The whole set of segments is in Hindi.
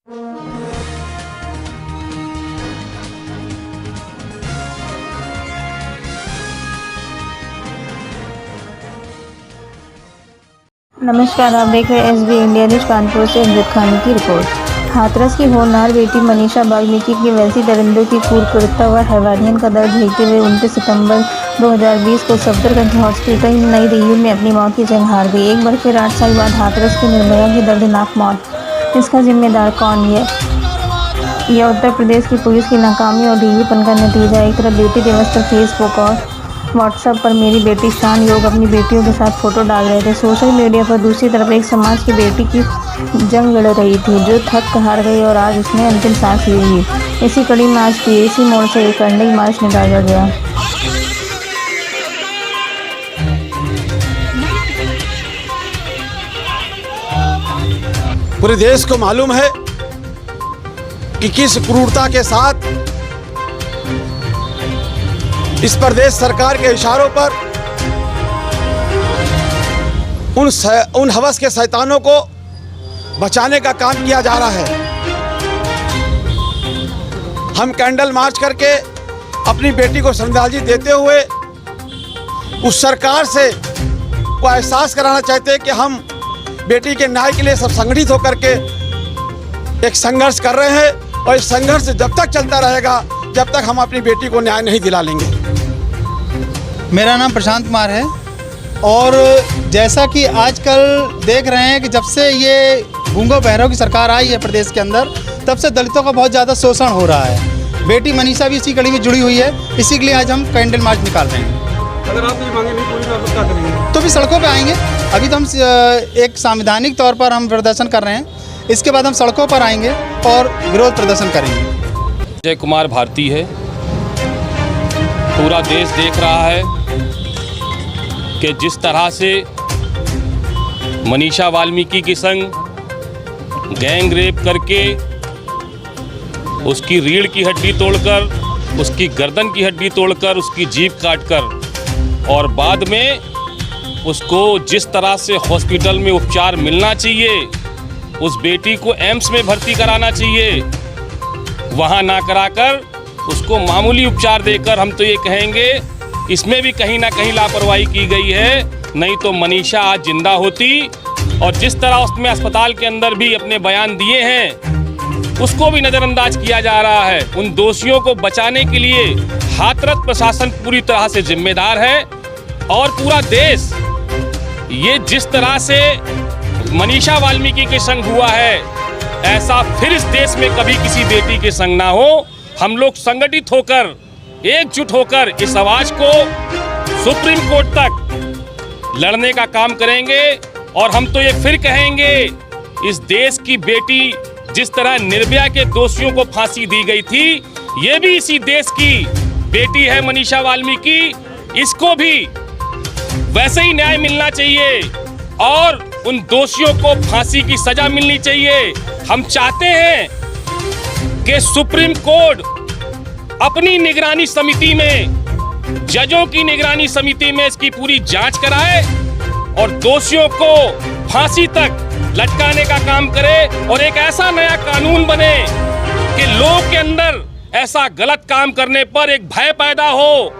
नमस्कार, आप देख रहे हैं SB इंडिया न्यूज कानपुर से अमजद खान की रिपोर्ट। हाथरस की होनहार बेटी मनीषा वाल्मीकि की वैसी दरिंदों की क्रूरता व हैवानियत का दर्द झेलते हुए 29 सितंबर 2020 को सफदरगंज हॉस्पिटल नई दिल्ली में अपनी मौत की जंग हार गई। एक बार फिर 8 साल बाद हाथरस की निर्भया की दर्दनाक मौत। इसका जिम्मेदार कौन है? यह उत्तर प्रदेश की पुलिस की नाकामी और ढीलेपन का नतीजा। एक तरफ बेटी दिवस पर फेसबुक और व्हाट्सएप पर मेरी बेटी शान योग अपनी बेटियों के साथ फोटो डाल रहे थे सोशल मीडिया पर। दूसरी तरफ एक समाज की बेटी की जंग लड़ रही थी जो थक हार गई और आज उसने अंतिम सांस ली। इसी कड़ी में आज PAC मोड़ से एक कैंडल मार्च निकाला गया। पूरे देश को मालूम है कि किस क्रूरता के साथ इस प्रदेश सरकार के इशारों पर उन हवस के शैतानों को बचाने का काम किया जा रहा है। हम कैंडल मार्च करके अपनी बेटी को श्रद्धांजलि देते हुए उस सरकार से को एहसास कराना चाहते हैं कि हम बेटी के न्याय के लिए सब संगठित होकर के एक संघर्ष कर रहे हैं और इस संघर्ष जब तक चलता रहेगा जब तक हम अपनी बेटी को न्याय नहीं दिला लेंगे। मेरा नाम प्रशांत कुमार है और जैसा कि आजकल देख रहे हैं कि जब से ये गूंगो बहरों की सरकार आई है प्रदेश के अंदर, तब से दलितों का बहुत ज़्यादा शोषण हो रहा है। बेटी मनीषा भी इसी कड़ी में जुड़ी हुई है, इसी के लिए आज हम कैंडल मार्च निकाल रहे हैं। अगर आप ये मांगे नहीं पूरी तो क्या करेंगे? तो भी सड़कों पे आएंगे। अभी तो हम एक संवैधानिक तौर पर हम प्रदर्शन कर रहे हैं, इसके बाद हम सड़कों पर आएंगे और विरोध प्रदर्शन करेंगे। जय कुमार भारती है। पूरा देश देख रहा है कि जिस तरह से मनीषा वाल्मीकि के संग गैंग रेप करके उसकी रीढ़ की हड्डी तोड़कर, उसकी गर्दन की हड्डी तोड़कर, उसकी जीभ काटकर और बाद में उसको जिस तरह से हॉस्पिटल में उपचार मिलना चाहिए, उस बेटी को एम्स में भर्ती कराना चाहिए, वहाँ ना कराकर उसको मामूली उपचार देकर, हम तो ये कहेंगे इसमें भी कहीं ना कहीं लापरवाही की गई है। नहीं तो मनीषा आज जिंदा होती। और जिस तरह उसमें अस्पताल के अंदर भी अपने बयान दिए हैं उसको भी नज़रअंदाज किया जा रहा है। उन दोषियों को बचाने के लिए हाथरस प्रशासन पूरी तरह से जिम्मेदार है और पूरा देश ये जिस तरह से मनीषा वाल्मीकि के संग हुआ है, ऐसा फिर इस देश में कभी किसी बेटी के संग ना हो। हम लोग संगठित होकर, एकजुट होकर इस आवाज को सुप्रीम कोर्ट तक लड़ने का काम करेंगे। और हम तो ये फिर कहेंगे, इस देश की बेटी जिस तरह निर्भया के दोषियों को फांसी दी गई थी, ये भी इसी देश की बेटी है मनीषा वाल्मीकि। इसको भी वैसे ही न्याय मिलना चाहिए और उन दोषियों को फांसी की सजा मिलनी चाहिए। हम चाहते हैं कि सुप्रीम कोर्ट अपनी निगरानी समिति में, जजों की निगरानी समिति में इसकी पूरी जांच कराए और दोषियों को फांसी तक लटकाने का काम करे और एक ऐसा नया कानून बने कि लोग के अंदर ऐसा गलत काम करने पर एक भय पैदा हो।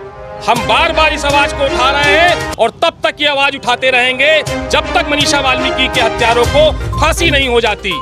हम बार बार इस आवाज को उठा रहे हैं और तब तक ये आवाज उठाते रहेंगे जब तक मनीषा वाल्मीकि के हत्यारों को फांसी नहीं हो जाती।